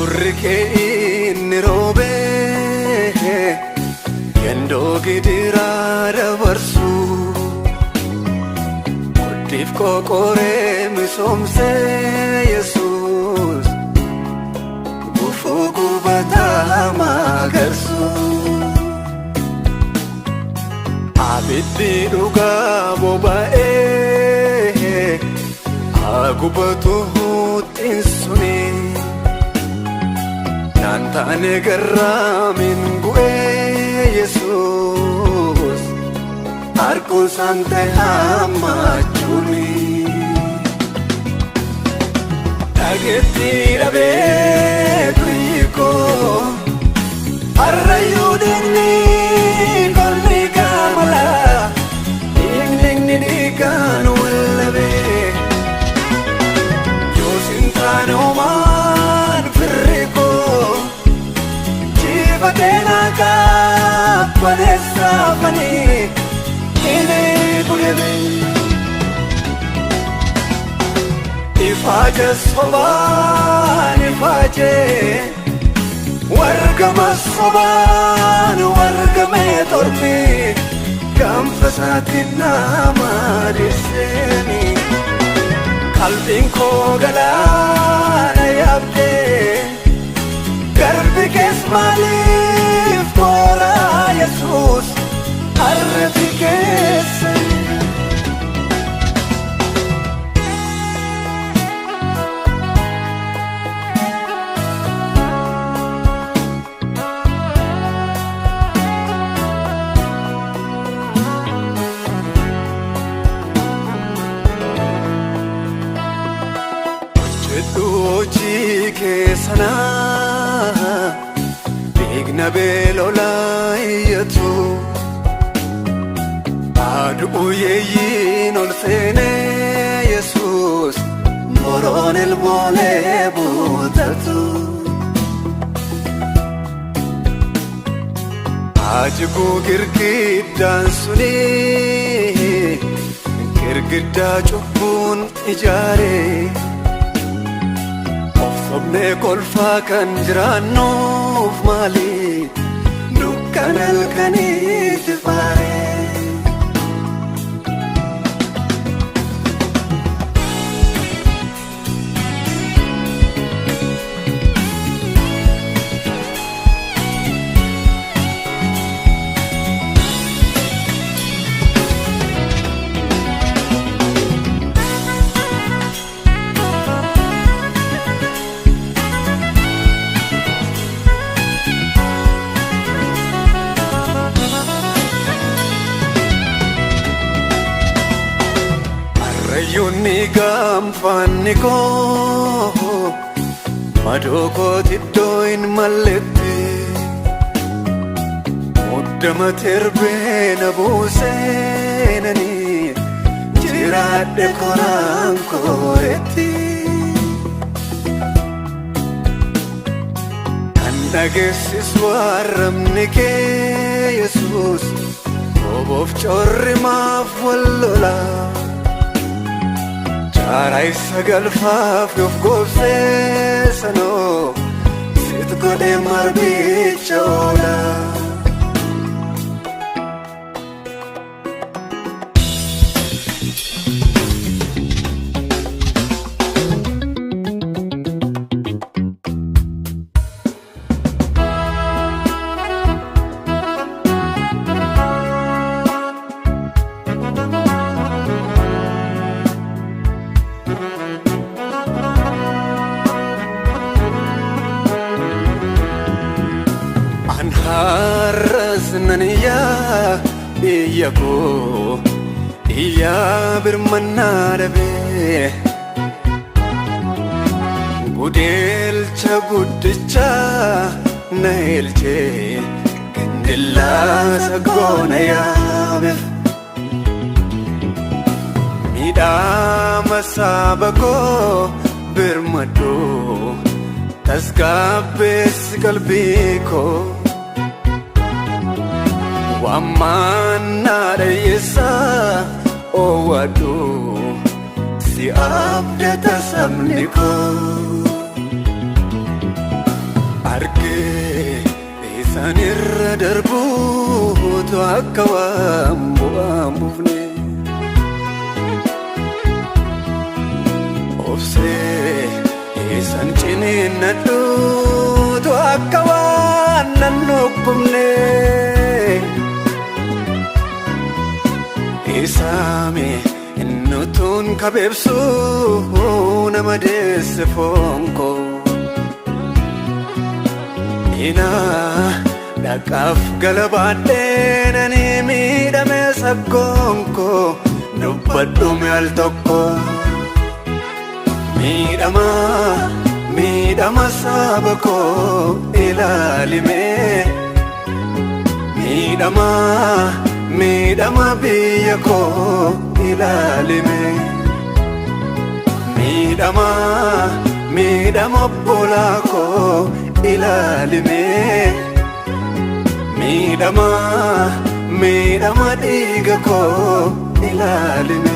Urrikeen robe yendo gidirara barsu Kodif kokore misomse Jesus Bufugu batama garsu Abiddi duga bobae Agubatu tinsuni Nantane garramin gue Jesus Arku sante hamachuni Tageti rabe tuiko Arrayudini kolmi kamala Ning nidikan wallabe Yosintano man firiko Jivatena ka padesa pani Ine kulebe Ifaje soban ifaje Wargama soban wargame torpi Kamfasatin nama diseni Kalbin ko galana yabde Garbi kes malif tora Jesus Arfi kese Oji kesana Bigna belola yatu Adu yeyin olfene Jesus Moron el mole butatu Ajibu girgiddan suni Girgidda cubbun ijare Sobne kolfa kan jiraannuuf maali Dukkan halkaniif faare Yuni gamfanni ko Madoko tiddoin malletti Muddama terbena busenani Jiradde koran koretti Kandagesis warramni ke Jesus Obof chorri maaf wallola Aray sagalfaaf yoof goofseesano Sit godhe marbichoodha Harasnaniya iyako iya birmanarabe Gudelcha guddicha nailche Gandilla sagona yaabef Midama sabako birmado Tasgabbes qalbiko Wamana yesa owadu si abdata samniko darbuutu akka waan bu'aan buufne obsee isaan ciniinnadhuutu akka waan nan dhukkubne isaame innutuun kabeebsuu nama deesse foonko inaa dhaqaaf galabaadhee nani miidhame saggoonko dubbadhume al tokko miidhama saba koo ilaalime miidhama biyya koo ilaalime miidhama obbolaa koo ilaalime miidhama dhiiga koo ilaalime